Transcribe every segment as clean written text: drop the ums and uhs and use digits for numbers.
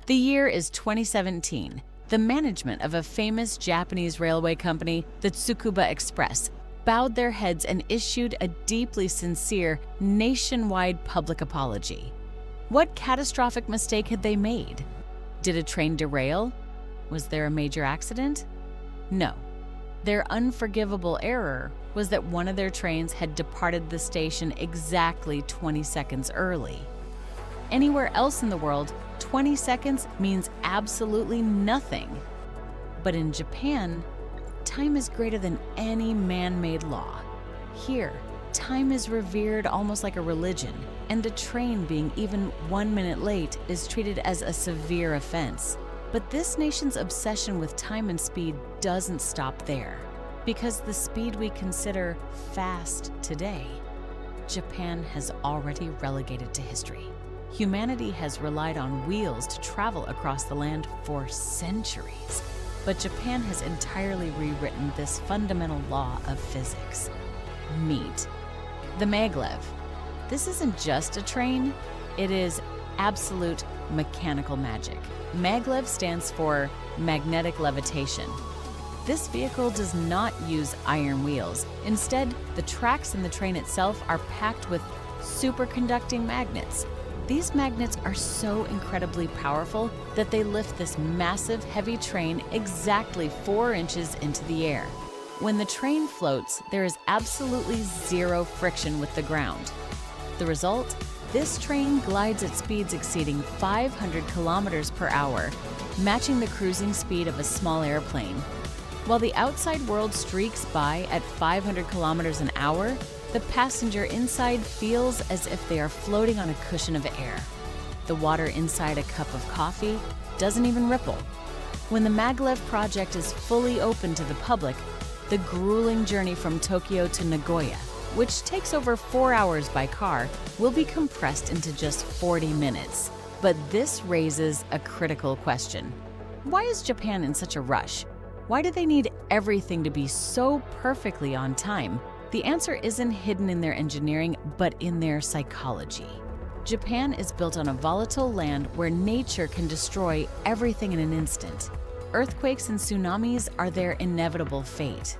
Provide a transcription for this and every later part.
The year is 2017. The management of a famous Japanese railway company, the Tsukuba Express, bowed their heads and issued a deeply sincere, nationwide public apology. What catastrophic mistake had they made? Did a train derail? Was there a major accident? No. Their unforgivable error was that one of their trains had departed the station exactly 20 seconds early. Anywhere else in the world, 20 seconds means absolutely nothing. But in Japan, time is greater than any man-made law. Here, time is revered almost like a religion, and a train being even 1 minute late is treated as a severe offense. But this nation's obsession with time and speed doesn't stop there, because the speed we consider fast today, Japan has already relegated to history. Humanity has relied on wheels to travel across the land for centuries, but Japan has entirely rewritten this fundamental law of physics. Meet the Maglev. This isn't just a train, it is absolute mechanical magic. Maglev stands for magnetic levitation. This vehicle does not use iron wheels. Instead, the tracks in the train itself are packed with superconducting magnets. These magnets are so incredibly powerful that they lift this massive, heavy train exactly 4 inches into the air. When the train floats, there is absolutely zero friction with the ground. The result? This train glides at speeds exceeding 500 kilometers per hour, matching the cruising speed of a small airplane. While the outside world streaks by at 500 kilometers an hour, the passenger inside feels as if they are floating on a cushion of air. The water inside a cup of coffee doesn't even ripple. When the Maglev project is fully open to the public, the grueling journey from Tokyo to Nagoya, which takes over 4 hours by car, will be compressed into just 40 minutes. But this raises a critical question. Why is Japan in such a rush? Why do they need everything to be so perfectly on time? The answer isn't hidden in their engineering, but in their psychology. Japan is built on a volatile land where nature can destroy everything in an instant. Earthquakes and tsunamis are their inevitable fate.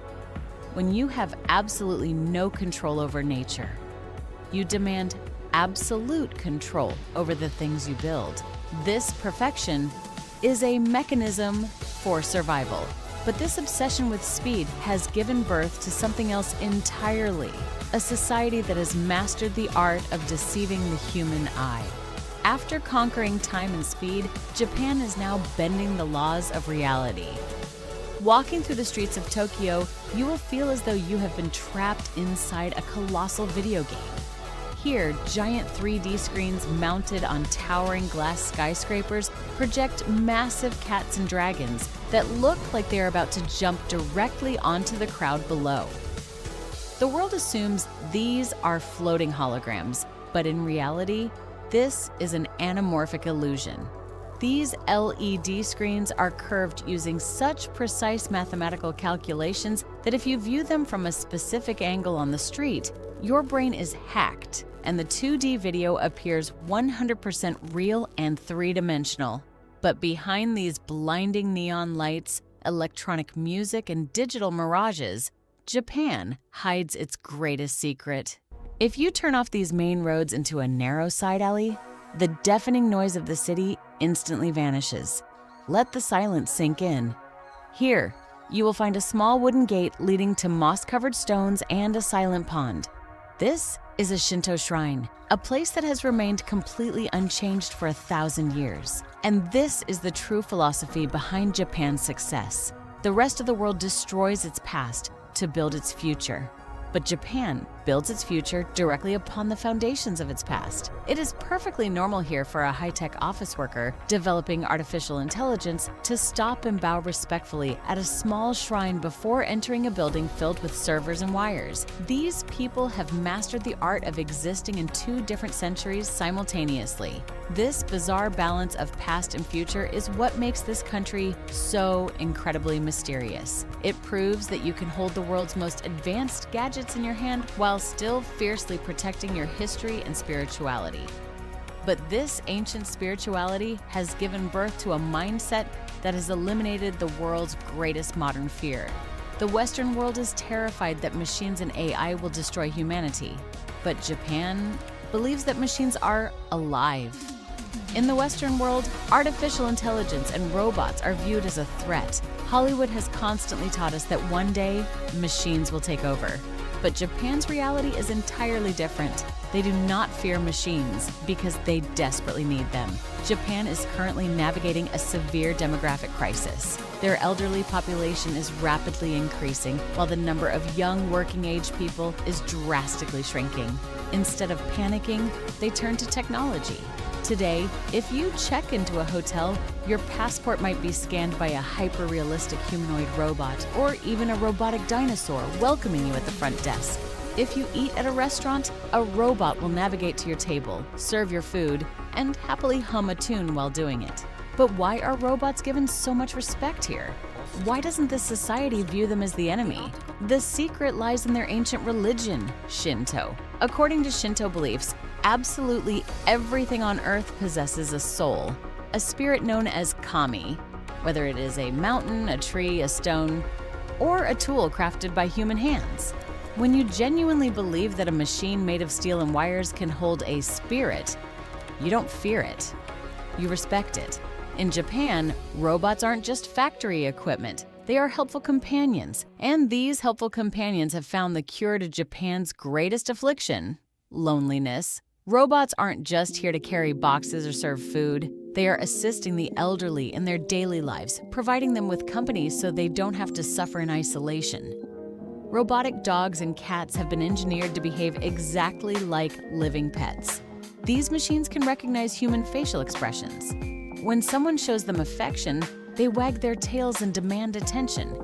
When you have absolutely no control over nature, you demand absolute control over the things you build. This perfection is a mechanism for survival. But this obsession with speed has given birth to something else entirely, a society that has mastered the art of deceiving the human eye. After conquering time and speed, Japan is now bending the laws of reality. Walking through the streets of Tokyo, you will feel as though you have been trapped inside a colossal video game. Here, giant 3D screens mounted on towering glass skyscrapers project massive cats and dragons that look like they are about to jump directly onto the crowd below. The world assumes these are floating holograms, but in reality, this is an anamorphic illusion. These LED screens are curved using such precise mathematical calculations that if you view them from a specific angle on the street, your brain is hacked, and the 2D video appears 100% real and three-dimensional. But behind these blinding neon lights, electronic music, and digital mirages, Japan hides its greatest secret. If you turn off these main roads into a narrow side alley, the deafening noise of the city instantly vanishes. Let the silence sink in. Here, you will find a small wooden gate leading to moss-covered stones and a silent pond. This is a Shinto shrine, a place that has remained completely unchanged for 1,000 years. And this is the true philosophy behind Japan's success. The rest of the world destroys its past to build its future. But Japan builds its future directly upon the foundations of its past. It is perfectly normal here for a high-tech office worker developing artificial intelligence to stop and bow respectfully at a small shrine before entering a building filled with servers and wires. These people have mastered the art of existing in 2 different centuries simultaneously. This bizarre balance of past and future is what makes this country so incredibly mysterious. It proves that you can hold the world's most advanced gadgets in your hand while still fiercely protecting your history and spirituality. But this ancient spirituality has given birth to a mindset that has eliminated the world's greatest modern fear. The Western world is terrified that machines and AI will destroy humanity, but Japan believes that machines are alive. In the Western world, artificial intelligence and robots are viewed as a threat. Hollywood has constantly taught us that one day, machines will take over. But Japan's reality is entirely different. They do not fear machines because they desperately need them. Japan is currently navigating a severe demographic crisis. Their elderly population is rapidly increasing, while the number of young working-age people is drastically shrinking. Instead of panicking, they turn to technology. Today, if you check into a hotel, your passport might be scanned by a hyper-realistic humanoid robot or even a robotic dinosaur welcoming you at the front desk. If you eat at a restaurant, a robot will navigate to your table, serve your food, and happily hum a tune while doing it. But why are robots given so much respect here? Why doesn't this society view them as the enemy? The secret lies in their ancient religion, Shinto. According to Shinto beliefs, absolutely everything on Earth possesses a soul, a spirit known as kami, whether it is a mountain, a tree, a stone, or a tool crafted by human hands. When you genuinely believe that a machine made of steel and wires can hold a spirit, you don't fear it. You respect it. In Japan, robots aren't just factory equipment. They are helpful companions, and these helpful companions have found the cure to Japan's greatest affliction, loneliness. Robots aren't just here to carry boxes or serve food. They are assisting the elderly in their daily lives, providing them with company so they don't have to suffer in isolation. Robotic dogs and cats have been engineered to behave exactly like living pets. These machines can recognize human facial expressions. When someone shows them affection, they wag their tails and demand attention.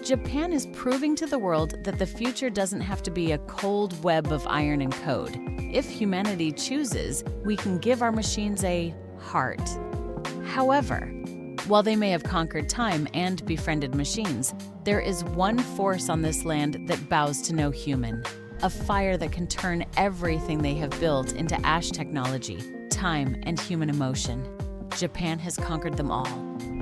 Japan is proving to the world that the future doesn't have to be a cold web of iron and code. If humanity chooses, we can give our machines a heart. However, while they may have conquered time and befriended machines, there is one force on this land that bows to no human. A fire that can turn everything they have built into ash technology, time, and human emotion. Japan has conquered them all.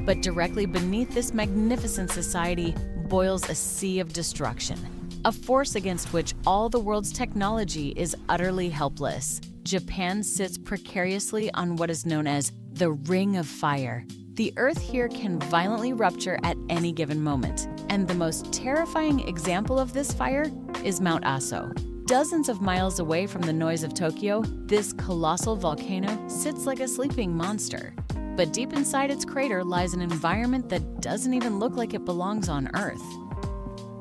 But directly beneath this magnificent society boils a sea of destruction, a force against which all the world's technology is utterly helpless. Japan sits precariously on what is known as the Ring of Fire. The Earth here can violently rupture at any given moment, and the most terrifying example of this fire is Mount Aso. Dozens of miles away from the noise of Tokyo, this colossal volcano sits like a sleeping monster. But deep inside its crater lies an environment that doesn't even look like it belongs on Earth.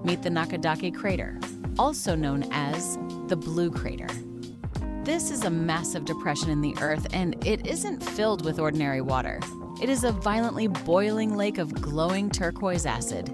Meet the Nakadake Crater, also known as the Blue Crater. This is a massive depression in the Earth, and it isn't filled with ordinary water. It is a violently boiling lake of glowing turquoise acid.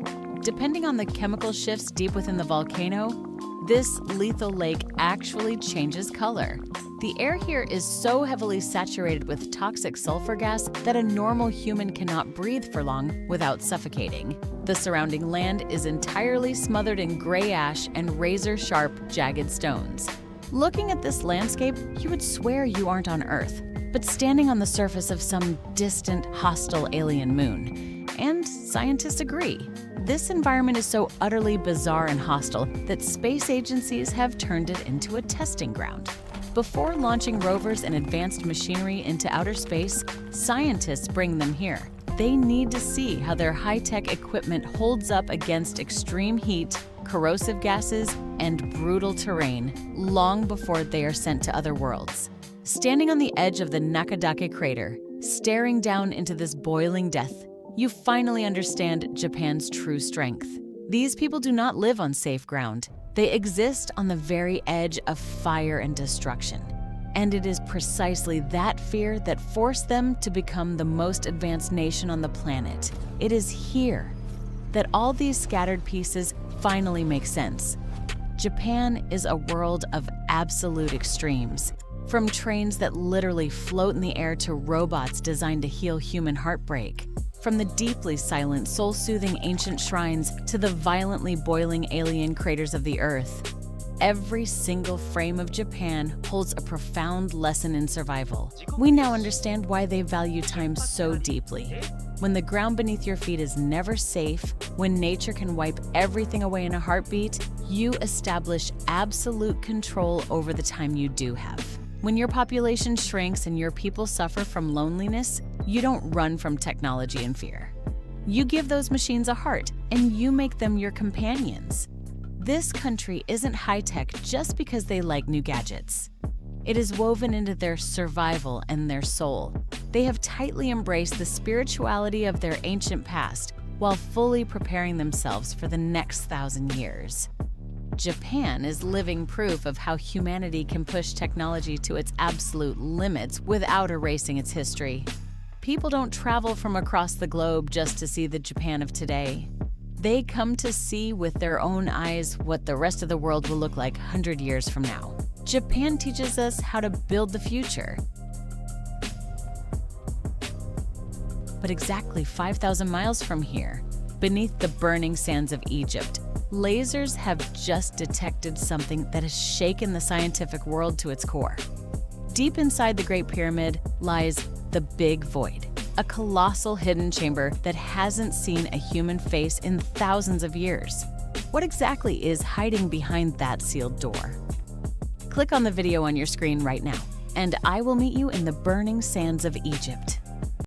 Depending on the chemical shifts deep within the volcano, this lethal lake actually changes color. The air here is so heavily saturated with toxic sulfur gas that a normal human cannot breathe for long without suffocating. The surrounding land is entirely smothered in gray ash and razor-sharp, jagged stones. Looking at this landscape, you would swear you aren't on Earth, but standing on the surface of some distant, hostile alien moon. And scientists agree. This environment is so utterly bizarre and hostile that space agencies have turned it into a testing ground. Before launching rovers and advanced machinery into outer space, scientists bring them here. They need to see how their high-tech equipment holds up against extreme heat, corrosive gases, and brutal terrain long before they are sent to other worlds. Standing on the edge of the Nakadake Crater, staring down into this boiling death, you finally understand Japan's true strength. These people do not live on safe ground. They exist on the very edge of fire and destruction. And it is precisely that fear that forced them to become the most advanced nation on the planet. It is here that all these scattered pieces finally make sense. Japan is a world of absolute extremes. From trains that literally float in the air to robots designed to heal human heartbreak. From the deeply silent, soul-soothing ancient shrines to the violently boiling alien craters of the Earth. every single frame of Japan holds a profound lesson in survival. We now understand why they value time so deeply. When the ground beneath your feet is never safe, when nature can wipe everything away in a heartbeat, you establish absolute control over the time you do have. When your population shrinks and your people suffer from loneliness, you don't run from technology in fear. You give those machines a heart, and you make them your companions. This country isn't high-tech just because they like new gadgets. It is woven into their survival and their soul. They have tightly embraced the spirituality of their ancient past while fully preparing themselves for the next 1,000 years. Japan is living proof of how humanity can push technology to its absolute limits without erasing its history. People don't travel from across the globe just to see the Japan of today. They come to see with their own eyes what the rest of the world will look like 100 years from now. Japan teaches us how to build the future. But exactly 5,000 miles from here, beneath the burning sands of Egypt, lasers have just detected something that has shaken the scientific world to its core. Deep inside the Great Pyramid lies the Big Void, a colossal hidden chamber that hasn't seen a human face in thousands of years. What exactly is hiding behind that sealed door? Click on the video on your screen right now, and I will meet you in the burning sands of Egypt.